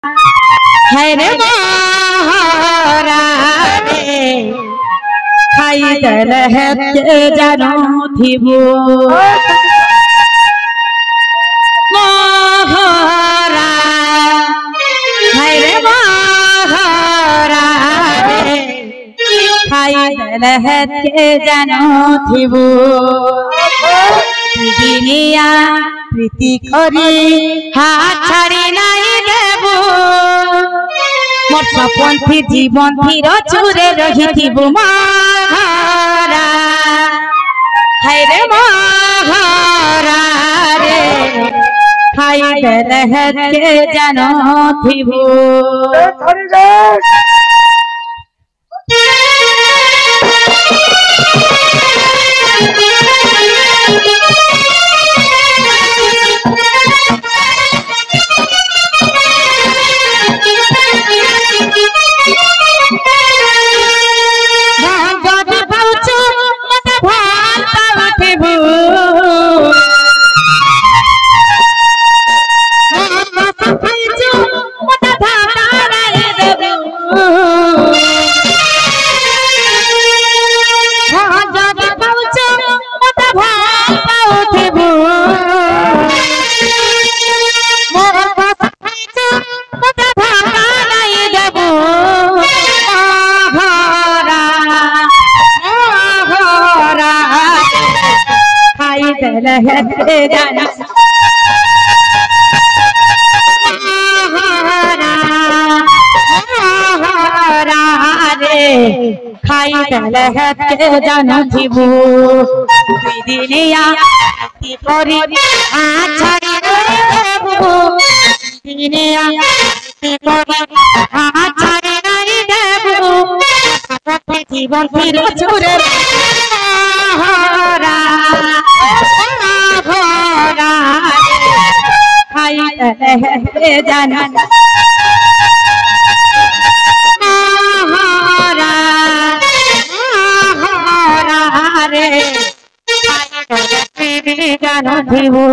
है रे मोहरा रे खाई दल है जानो थीबो मोहरा है रे मोहरा रे खाई दल है जानो थीबो दुनिया प्रीति करी हाथ छाड़ी नहीं देबो मोर सपन थी जीवन थी रचुरे रही थी मारा हाय रे मारा रे खाई दे के जानो थी जाना रे खाई दल के जानो थीबो दुनिया करी छाड़ी देबो दुनिया करी छाड़ी नहीं देबो जीवन फिर छुरे खाई दल जाना रे जानो थीबो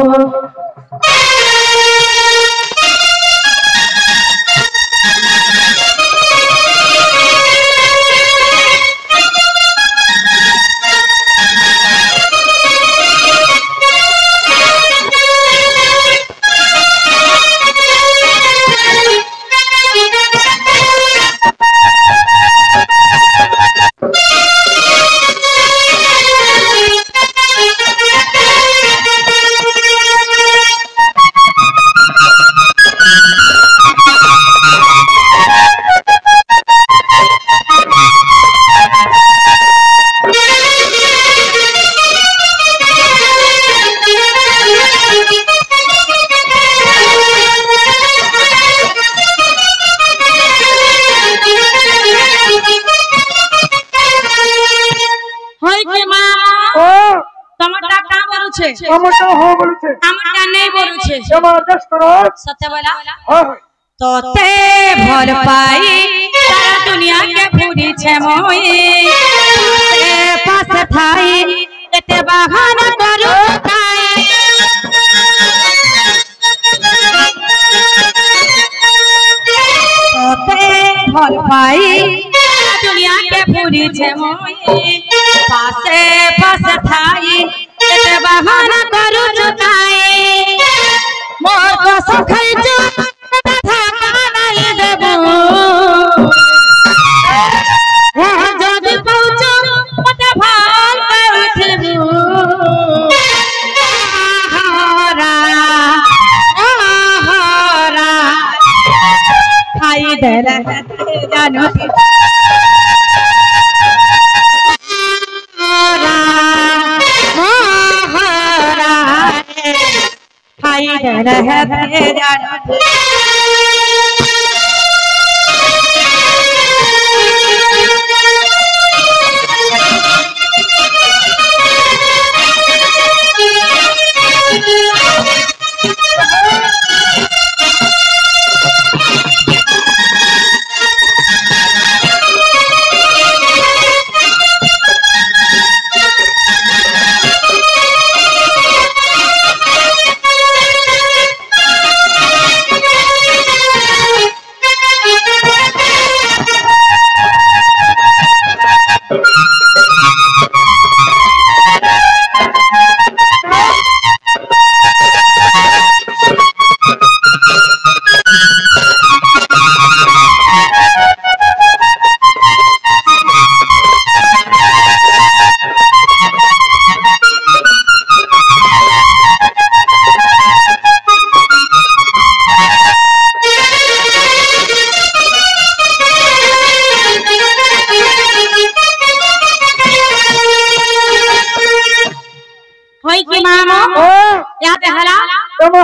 टमाटर हो बोलू छे टमाटर नहीं बोलू छे जबरदस्त करो सत्य बोला हां तोते भर पाई सारा दुनिया के पूरी छे मोई ते पास थाई एते बहाना करू काई तोते भर पाई दुनिया के पूरी छे मोई पास थाई एते बहाना करू चुकाई मोर कसम खाइछु तथा नहीं देबो जदि पहुंचो मते भाल के उठबो हरा खाई दे जानो खाई दे जानो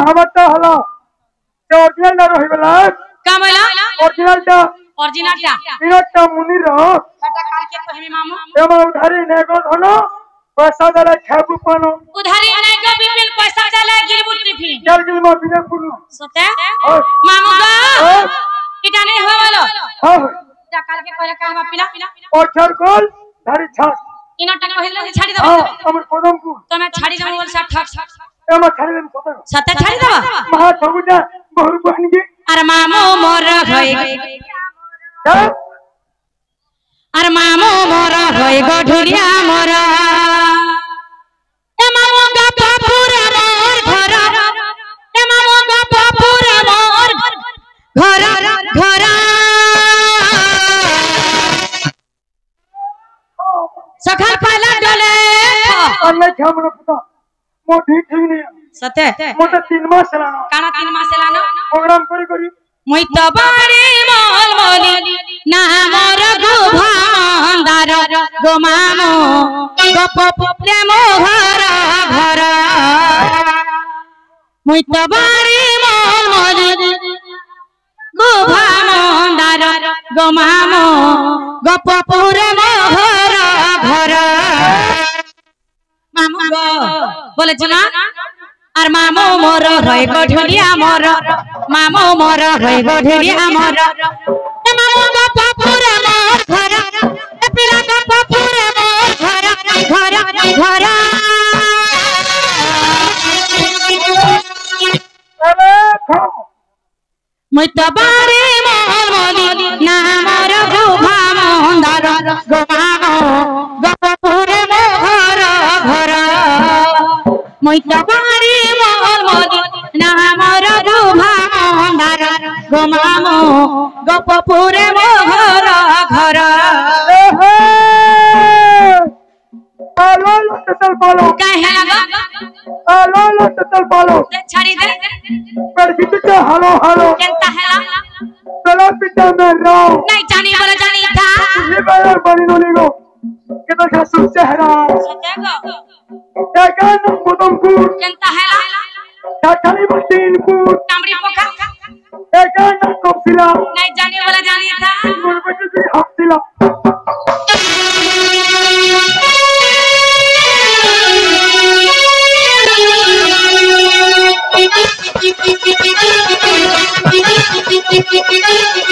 हमारा हला ओरिजिनल ना रही वाला का बोला ओरिजिनल टा इनटा मुनि रो छटा काल के कहमी मामू एमा उधारी ने गो धनो पैसा दले खेबु पनो उधारी ने गो बिपिन पैसा चले गिरबु टिफिन चल गिल मा बिना कुनु सते मामू गो इटा नहीं हो वालो हां जा काल के कहले का पिला ओछर गोल धारी छास इनटा कहले से छाड़ी दबा हां हमर पदम को तो मैं छाड़ी दबो बोल सट एमा छाड़ी देम सते छाड़ी दबा महा ठगुजा बहु बहन की अरे मामू मोर होई अरे मामू मोर होई गढुलिया मोर ए मामू गा पापुरा मोर घर ए मामू गा पापुरा मोर घर घर सखल पाला डले अल्लाह हमरो पता मो ठीक नहीं सते मोटा 3 मास लानो काना 3 मास लानो प्रोग्राम करी मुई तो बारी मोल मोली ना मोर गुभांदार गो मामो गप पुपले मोहर घर मुई तो बारी मोल मोली गुभांदार गो मामो गप पुरे मोहर घर मामू गो बोले जना আর মামু মোর হই গঢুলিয়া মোর মামু মোর হই গঢুলিয়া মোর এ মামু গো পাপুরে মোর ঘর এ পিলা গো পাপুরে মোর ঘর ঘর ঘর अरे खाओ মুই তো বারে মোর মলি না মোর গুভা মন্দার গো মামু গো পাপুরে মোর ঘর মুই তো বারে মোর মলি না মোর গুভা মন্দার গো মামু গো পাপুরে মোর ঘর आलो लो चल पालो काहे लगा आलो लो चल पालो छाड़ी दे पर किते हालो हालो केनता हैला चला पिटा में रो नहीं जानी बोले जानी था ये बार बनी नो निगो कितना खासु चेहरा सते गो का न पदमपुर केनता हैला का खाली बतीनपुर कामड़ी पोखा का न कोफिला नहीं जानी बोले जानी था गुरबत से हफ्तिला Thank you.